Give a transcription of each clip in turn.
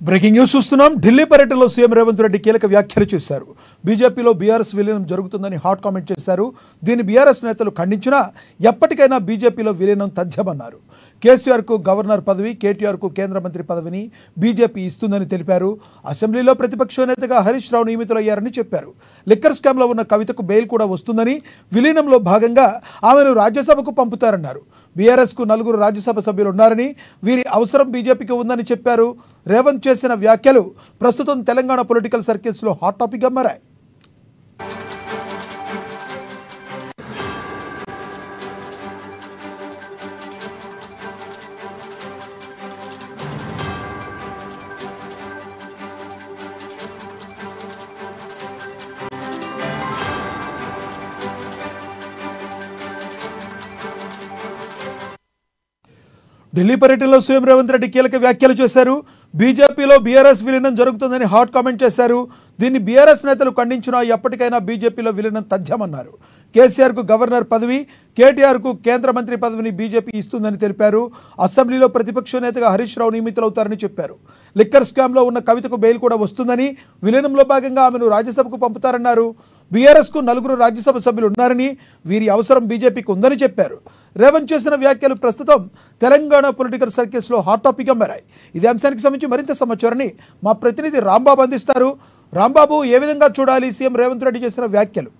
Breaking news చూస్తున్నాం. ఢిల్లీ పర్యటనలో CM Revanth Reddy కీలక వ్యాఖ్యలు చేశారు. బీజేపీలో బీఆర్ఎస్ విలీనం జరుగుతుందని హాట్ కామెంట్ చేశారు. దీన్ని బీఆర్ఎస్ నేతలు ఖండించినా ఎప్పటికైనా బీజేపీలో విలీనం తథ్యమన్నారు. కేసీఆర్కు గవర్నర్ పదవి, కేటీఆర్కు కేంద్ర మంత్రి పదవిని బీజేపీ ఇస్తుందని తెలిపారు. అసెంబ్లీలో ప్రతిపక్ష నేతగా హరీష్ రావు నియమితులయ్యారని చెప్పారు. లిక్కర్ స్కామ్లో ఉన్న కవితకు బెయిల్ కూడా వస్తుందని, విలీనంలో భాగంగా ఆమెను రాజ్యసభకు పంపుతారన్నారు. బీఆర్ఎస్కు 4 రాజ్యసభ సభ్యులు ఉన్నారని, వీరి అవసరం బీజేపీకి ఉందని చెప్పారు. రేవంత్ చేసిన వ్యాఖ్యలు ప్రస్తుతం తెలంగాణ పొలిటికల్ సర్కిల్స్ లో హాట్ టాపిక్ గా మారాయి. ఢిల్లీ పర్యటనలో సీఎం రేవంత్ రెడ్డి కీలక వ్యాఖ్యలు చేశారు. బీజేపీలో బీఆర్ఎస్ విలీనం జరుగుతుందని హాట్ కామెంట్ చేశారు. దీన్ని బీఆర్ఎస్ నేతలు ఖండించినా ఎప్పటికైనా బీజేపీలో విలీనం తథ్యమన్నారు. కేసీఆర్కు గవర్నర్ పదవి, కేటీఆర్కు కేంద్ర మంత్రి పదవిని బీజేపీ ఇస్తుందని తెలిపారు. అసెంబ్లీలో ప్రతిపక్ష నేతగా హరీష్ రావు నియమితులవుతారని చెప్పారు. లిక్కర్ స్కామ్లో ఉన్న కవితకు బెయిల్ కూడా వస్తుందని, విలీనంలో భాగంగా ఆమెను రాజ్యసభకు పంపుతారన్నారు. బీఆర్ఎస్కు 4 రాజ్యసభ సభ్యులు ఉన్నారని, వీరి అవసరం బీజేపీకి ఉందని చెప్పారు. రేవంత్ చేసిన వ్యాఖ్యలు ప్రస్తుతం తెలంగాణ పొలిటికల్ సర్కిల్స్లో హాట్ టాపిక్గా మారాయి. ఇదే అంశానికి సంబంధించి మరింత సమాచారాన్ని మా ప్రతినిధి రాంబాబు అందిస్తారు. రాంబాబు, ఏ విధంగా చూడాలి సీఎం రేవంత్ రెడ్డి చేసిన వ్యాఖ్యలు?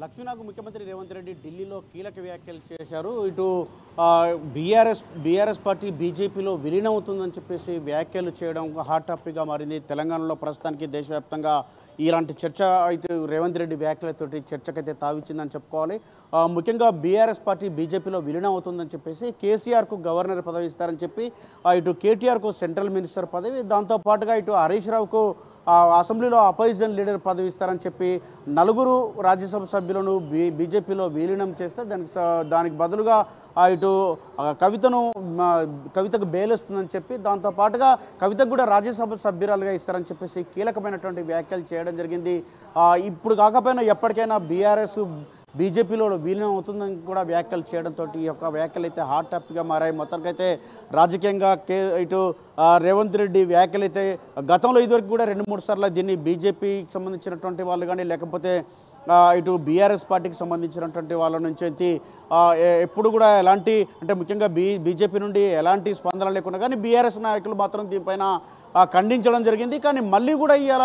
లక్ష్మీనాథ్, ముఖ్యమంత్రి రేవంత్ రెడ్డి ఢిల్లీలో కీలక వ్యాఖ్యలు చేశారు. ఇటు బీఆర్ఎస్ పార్టీ బీజేపీలో విలీనం అవుతుందని చెప్పేసి వ్యాఖ్యలు చేయడం హాట్ టాపిక్గా మారింది. తెలంగాణలో ప్రస్తుతానికి దేశవ్యాప్తంగా ఇలాంటి చర్చ అయితే రేవంత్ రెడ్డి వ్యాఖ్యలతోటి చర్చకైతే తావిచ్చిందని చెప్పుకోవాలి. ముఖ్యంగా బీఆర్ఎస్ పార్టీ బీజేపీలో విలీనం అవుతుందని చెప్పేసి కేసీఆర్కు గవర్నర్ పదవి ఇస్తారని చెప్పి, ఇటు కేటీఆర్కు సెంట్రల్ మినిస్టర్ పదవి, దాంతోపాటుగా ఇటు హరీష్ రావుకు అసెంబ్లీలో అపోజిషన్ లీడర్ పదవి ఇస్తారని చెప్పి 4 రాజ్యసభ సభ్యులను బీజేపీలో విలీనం చేస్తే దానికి బదులుగా ఇటు కవితకు బెయిల్ వస్తుందని చెప్పి, దాంతోపాటుగా కవితకు కూడా రాజ్యసభ సభ్యురాలుగా ఇస్తారని చెప్పేసి కీలకమైనటువంటి వ్యాఖ్యలు చేయడం జరిగింది. ఇప్పుడు కాకపోయినా ఎప్పటికైనా బీఆర్ఎస్ బీజేపీలో విలీనం అవుతుందని కూడా వ్యాఖ్యలు చేయడంతో ఈ యొక్క వ్యాఖ్యలు అయితే హాట్ టాపిక్గా మారాయి. మొత్తానికైతే రాజకీయంగా ఇటు రేవంత్ రెడ్డి వ్యాఖ్యలు అయితే గతంలో ఇదివరకు కూడా 2-3 సార్లు దీన్ని బీజేపీకి సంబంధించినటువంటి వాళ్ళు కానీ, లేకపోతే ఇటు బీఆర్ఎస్ పార్టీకి సంబంధించినటువంటి వాళ్ళ నుంచి అయితే ఎప్పుడు కూడా ఎలాంటి, అంటే ముఖ్యంగా బీజేపీ నుండి ఎలాంటి స్పందన లేకుండా కానీ బీఆర్ఎస్ నాయకులు మాత్రం దీనిపైన ఖండించడం జరిగింది. కానీ మళ్ళీ కూడా ఇవాళ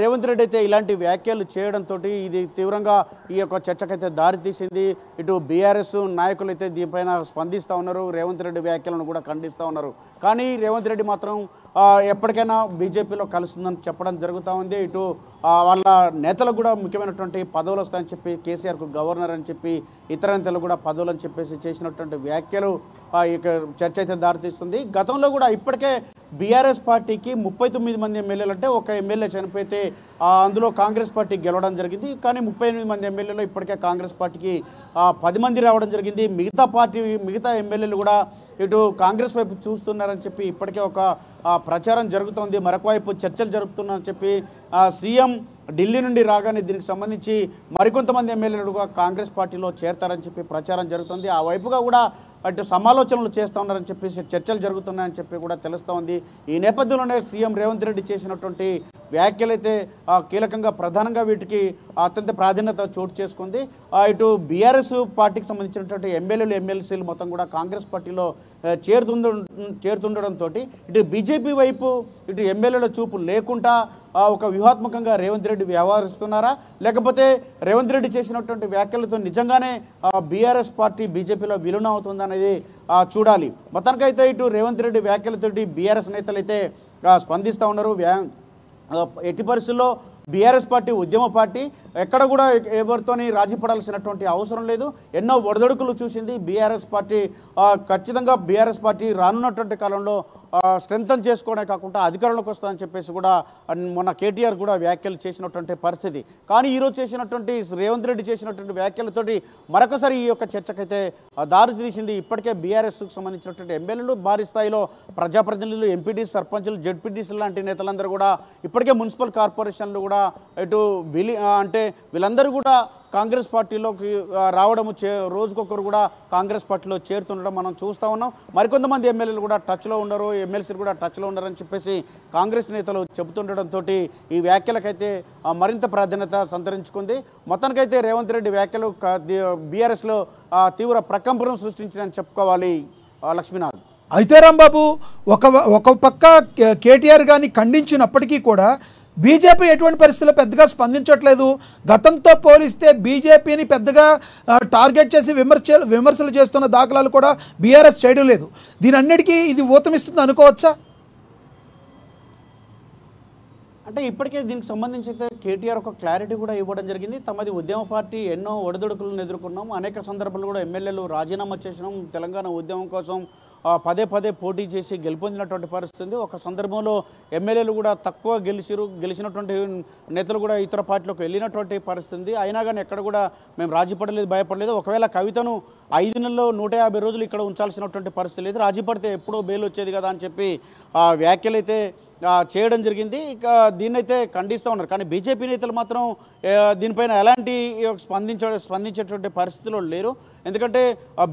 రేవంత్ రెడ్డి అయితే ఇలాంటి వ్యాఖ్యలు చేయడంతో ఇది తీవ్రంగా ఈ యొక్క చర్చకైతే దారితీసింది. ఇటు బీఆర్ఎస్ నాయకులు అయితే దీనిపైన స్పందిస్తూ ఉన్నారు, రేవంత్ రెడ్డి వ్యాఖ్యలను కూడా ఖండిస్తూ ఉన్నారు. కానీ రేవంత్ రెడ్డి మాత్రం ఎప్పటికైనా బీజేపీలో కలుస్తుందని చెప్పడం జరుగుతూ ఉంది. ఇటు వాళ్ళ నేతలకు కూడా ముఖ్యమైనటువంటి పదవులు వస్తాయని చెప్పి, కేసీఆర్కు గవర్నర్ అని చెప్పి, ఇతర నేతలు కూడా పదవులు అని చెప్పేసి చేసినటువంటి వ్యాఖ్యలు ఇక చర్చ అయితే దారితీస్తుంది. గతంలో కూడా ఇప్పటికే బీఆర్ఎస్ పార్టీకి 39 మంది ఎమ్మెల్యేలు, అంటే ఒక ఎమ్మెల్యే చనిపోతే అందులో కాంగ్రెస్ పార్టీ గెలవడం జరిగింది. కానీ 38 మంది ఎమ్మెల్యేలు ఇప్పటికే కాంగ్రెస్ పార్టీకి 10 మంది రావడం జరిగింది. మిగతా ఎమ్మెల్యేలు కూడా ఇటు కాంగ్రెస్ వైపు చూస్తున్నారని చెప్పి ఇప్పటికే ఒక ప్రచారం జరుగుతోంది. మరొక వైపు చర్చలు జరుగుతున్నారని చెప్పి సీఎం ఢిల్లీ నుండి రాగానే దీనికి సంబంధించి మరికొంతమంది ఎమ్మెల్యేలు కూడా కాంగ్రెస్ పార్టీలో చేరతారని చెప్పి ప్రచారం జరుగుతుంది. ఆ వైపుగా కూడా అటు సమాలోచనలు చేస్తూ ఉన్నారని చెప్పేసి చర్చలు జరుగుతున్నాయని చెప్పి కూడా తెలుస్తూ ఉంది. ఈ నేపథ్యంలోనే సీఎం రేవంత్ రెడ్డి చేసినటువంటి వ్యాఖ్యలైతే కీలకంగా ప్రధానంగా వీటికి అత్యంత ప్రాధాన్యత చోటు చేసుకుంది. ఇటు బీఆర్ఎస్ పార్టీకి సంబంధించినటువంటి ఎమ్మెల్యేలు, ఎమ్మెల్సీలు మొత్తం కూడా కాంగ్రెస్ పార్టీలో చేరుతుండడంతో ఇటు బీజేపీ వైపు ఇటు ఎమ్మెల్యేల చూపు లేకుండా ఒక వ్యూహాత్మకంగా రేవంత్ రెడ్డి వ్యవహరిస్తున్నారా, లేకపోతే రేవంత్ రెడ్డి చేసినటువంటి వ్యాఖ్యలతో నిజంగానే బీఆర్ఎస్ పార్టీ బీజేపీలో విలీనం అవుతుందనేది చూడాలి. మొత్తానికైతే ఇటు రేవంత్ రెడ్డి వ్యాఖ్యలతోటి బీఆర్ఎస్ నేతలు అయితే స్పందిస్తూ ఉన్నారు. ఎట్టి పరిస్థితుల్లో బీఆర్ఎస్ పార్టీ ఉద్యమ పార్టీ, ఎక్కడ కూడా ఎవరితోని రాజీ పడాల్సినటువంటి అవసరం లేదు. ఎన్నో ఒడిదొడుకులు చూసింది బీఆర్ఎస్ పార్టీ. ఖచ్చితంగా బీఆర్ఎస్ పార్టీ రానున్నటువంటి కాలంలో స్ట్రెంథన్ చేసుకోవడమే కాకుండా అధికారంలోకి వస్తుందని చెప్పేసి కూడా మొన్న కేటీఆర్ కూడా వ్యాఖ్యలు చేసినటువంటి పరిస్థితి. కానీ ఈరోజు చేసినటువంటి రేవంత్ రెడ్డి చేసినటువంటి వ్యాఖ్యలతోటి మరొకసారి ఈ యొక్క చర్చకైతే దారి తీసింది. ఇప్పటికే బీఆర్ఎస్కు సంబంధించినటువంటి ఎమ్మెల్యేలు, భారీ స్థాయిలో ప్రజాప్రతినిధులు, ఎంపీటీ, సర్పంచులు, జెడ్పీటీసీ లాంటి నేతలందరూ కూడా ఇప్పటికే మున్సిపల్ కార్పొరేషన్లు కూడా ఇటు అంటే వీళ్ళందరూ కూడా కాంగ్రెస్ పార్టీలోకి రావడము రోజుకొకరు కూడా కాంగ్రెస్ పార్టీలో చేరుతుండడం మనం చూస్తూ ఉన్నాం. మరికొంతమంది ఎమ్మెల్యేలు కూడా టచ్లో ఉండరు, ఎమ్మెల్సీలు కూడా టచ్లో ఉండరు అని చెప్పేసి కాంగ్రెస్ నేతలు చెబుతుండడంతో ఈ వ్యాఖ్యలకైతే మరింత ప్రాధాన్యత సంతరించుకుంది. మొత్తానికైతే రేవంత్ రెడ్డి వ్యాఖ్యలు బీఆర్ఎస్లో తీవ్ర ప్రకంపనం సృష్టించారని చెప్పుకోవాలి లక్ష్మీనాథ్. అయితే రాంబాబు, ఒక పక్క కేటీఆర్ గారిని ఖండించినప్పటికీ కూడా బీజేపీ ఎటువంటి పరిస్థితుల్లో పెద్దగా స్పందించట్లేదు. గతంతో పోలిస్తే బీజేపీని పెద్దగా టార్గెట్ చేసి విమర్శలు చేస్తున్న దాఖలాలు కూడా బీఆర్ఎస్ చేయడం లేదు. దీని అన్నిటికీ ఇది ఊతమిస్తుంది అనుకోవచ్చా? అంటే ఇప్పటికే దీనికి సంబంధించి అయితే కేటీఆర్ ఒక క్లారిటీ కూడా ఇవ్వడం జరిగింది. తమది ఉద్యమ పార్టీ, ఎన్నో ఒడిదుడుకులను ఎదుర్కొన్నాం, అనేక సందర్భాల్లో కూడా ఎమ్మెల్యేలు రాజీనామా చేసినాం, తెలంగాణ ఉద్యమం కోసం పదే పదే పోటీ చేసి గెలుపొందినటువంటి పరిస్థితి. ఒక సందర్భంలో ఎమ్మెల్యేలు కూడా తక్కువ గెలిచినటువంటి నేతలు కూడా ఇతర పార్టీలకు వెళ్ళినటువంటి పరిస్థితి. అయినా కానీ ఎక్కడ కూడా మేము రాజీ పడలేదు, భయపడలేదు. ఒకవేళ కవితను 5 నెలల్లో 150 రోజులు ఇక్కడ ఉంచాల్సినటువంటి పరిస్థితి లేదు, రాజీ పడితే ఎప్పుడో బెయిల్ వచ్చేది కదా అని చెప్పి వ్యాఖ్యలైతే చేయడం జరిగింది. ఇక దీన్నైతే ఖండిస్తూ ఉన్నారు. కానీ బీజేపీ నేతలు మాత్రం దీనిపైన ఎలాంటి స్పందించేటువంటి పరిస్థితిలో లేరు. ఎందుకంటే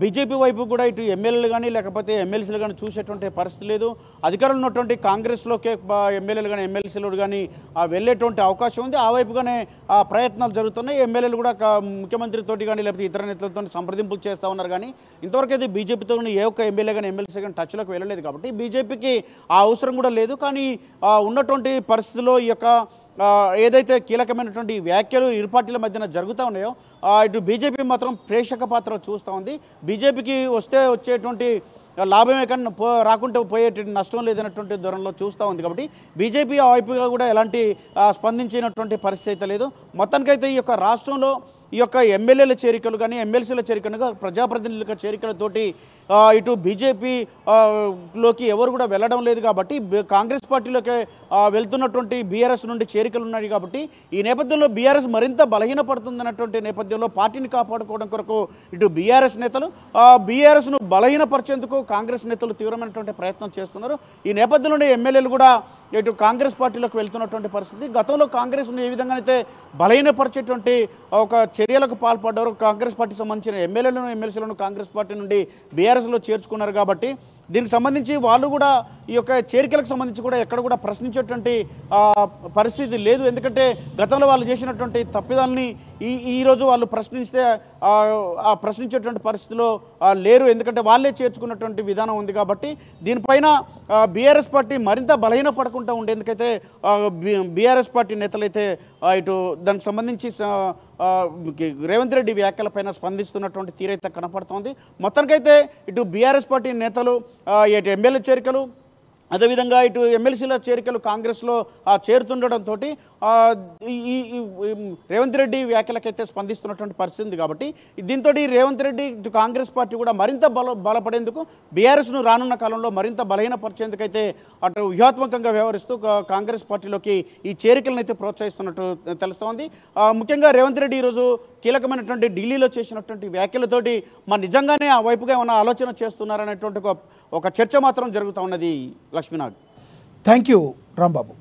బీజేపీ వైపు కూడా ఇటు ఎమ్మెల్యేలు కానీ లేకపోతే ఎమ్మెల్సీలు కానీ చూసేటువంటి పరిస్థితి లేదు. అధికారంలో ఉన్నటువంటి కాంగ్రెస్లోకే ఎమ్మెల్యేలు కానీ ఎమ్మెల్సీలు కానీ వెళ్ళేటువంటి అవకాశం ఉంది. ఆ వైపుగానే ప్రయత్నాలు జరుగుతున్నాయి. ఎమ్మెల్యేలు కూడా ముఖ్యమంత్రితోటి కానీ లేకపోతే ఇతర నేతలతో సంప్రదింపులు చేస్తూ ఉన్నారు. కానీ ఇంతవరకు అయితే బీజేపీతో ఏ ఒక్క ఎమ్మెల్యే కానీ ఎమ్మెల్సీ కానీ టచ్లోకి వెళ్ళలేదు. కాబట్టి బీజేపీకి ఆ అవసరం కూడా లేదు. కానీ ఉన్నటువంటి పరిస్థితుల్లో ఈ యొక్క ఏదైతే కీలకమైనటువంటి వ్యాఖ్యలు ఇరు పార్టీల మధ్యన జరుగుతూ ఉన్నాయో ఇటు బీజేపీ మాత్రం ప్రేక్షక పాత్ర చూస్తూ ఉంది. బీజేపీకి వచ్చేటువంటి లాభమే కానీ రాకుంటే పోయేటువంటి నష్టం లేదన్నటువంటి ధోరణిలో చూస్తూ ఉంది. కాబట్టి బీజేపీ ఆ వైపుగా కూడా ఎలాంటి స్పందించినటువంటి పరిస్థితి అయితే లేదు. మొత్తానికైతే ఈ యొక్క రాష్ట్రంలో ఈ యొక్క ఎమ్మెల్యేల చేరికలు కానీ ఎమ్మెల్సీల చేరికలుగా ప్రజాప్రతినిధుల చేరికలతోటి ఇటు బీజేపీలోకి ఎవరు కూడా వెళ్ళడం లేదు. కాబట్టి కాంగ్రెస్ పార్టీలోకి వెళ్తున్నటువంటి బీఆర్ఎస్ నుండి చేరికలు ఉన్నాయి. కాబట్టి ఈ నేపథ్యంలో బీఆర్ఎస్ మరింత బలహీనపడుతుందన్నటువంటి నేపథ్యంలో పార్టీని కాపాడుకోవడం కొరకు ఇటు బీఆర్ఎస్ నేతలు బీఆర్ఎస్ను బలహీనపరిచేందుకు కాంగ్రెస్ నేతలు తీవ్రమైనటువంటి ప్రయత్నం చేస్తున్నారు. ఈ నేపథ్యంలోనే ఎమ్మెల్యేలు కూడా ఇటు కాంగ్రెస్ పార్టీలోకి వెళ్తున్నటువంటి పరిస్థితి. గతంలో కాంగ్రెస్ను ఏ విధంగానైతే బలహీనపరిచేటువంటి ఒక చర్యలకు పాల్పడ్డారు. కాంగ్రెస్ పార్టీకి సంబంధించిన ఎమ్మెల్యేలను ఎమ్మెల్సీలను కాంగ్రెస్ పార్టీ నుండి బీఆర్ఎస్లో చేర్చుకున్నారు. కాబట్టి దీనికి సంబంధించి వాళ్ళు కూడా ఈ యొక్క చేరికలకు సంబంధించి కూడా ఎక్కడ కూడా ప్రశ్నించేటువంటి పరిస్థితి లేదు. ఎందుకంటే గతంలో వాళ్ళు చేసినటువంటి తప్పిదాలని ఈరోజు వాళ్ళు ప్రశ్నిస్తే ఆ ప్రశ్నించేటువంటి పరిస్థితిలో లేరు. ఎందుకంటే వాళ్ళే చేర్చుకున్నటువంటి విధానం ఉంది. కాబట్టి దీనిపైన బీఆర్ఎస్ పార్టీ మరింత బలహీనపడకుండా ఉండేందుకైతే బీఆర్ఎస్ పార్టీ నేతలైతే ఇటు దానికి సంబంధించి రేవంత్ రెడ్డి వ్యాఖ్యలపైన స్పందిస్తున్నటువంటి తీరైతే కనపడుతోంది. మొత్తానికైతే ఇటు బీఆర్ఎస్ పార్టీ నేతలు ఇటు ఎమ్మెల్యే చేరికలు అదేవిధంగా ఇటు ఎమ్మెల్సీల చేరికలు కాంగ్రెస్లో చేరుతుండడంతో ఈ రేవంత్ రెడ్డి వ్యాఖ్యలకైతే స్పందిస్తున్నటువంటి పరిస్థితి ఉంది. కాబట్టి దీంతో రేవంత్ రెడ్డి ఇటు కాంగ్రెస్ పార్టీ కూడా మరింత బలపడేందుకు బీఆర్ఎస్ను రానున్న కాలంలో మరింత బలహీనపరిచేందుకైతే అటు వ్యూహాత్మకంగా వ్యవహరిస్తూ కాంగ్రెస్ పార్టీలోకి ఈ చేరికలను అయితే ప్రోత్సహిస్తున్నట్టు తెలుస్తోంది. ముఖ్యంగా రేవంత్ రెడ్డి ఈరోజు కీలకమైనటువంటి ఢిల్లీలో చేసినటువంటి వ్యాఖ్యలతోటి నిజంగానే ఆ వైపుగా ఏమైనా ఆలోచన చేస్తున్నారనేటువంటి ఒక చర్చ మాత్రం జరుగుతూ ఉన్నది లక్ష్మీనాథ్. Thank you Rambabu.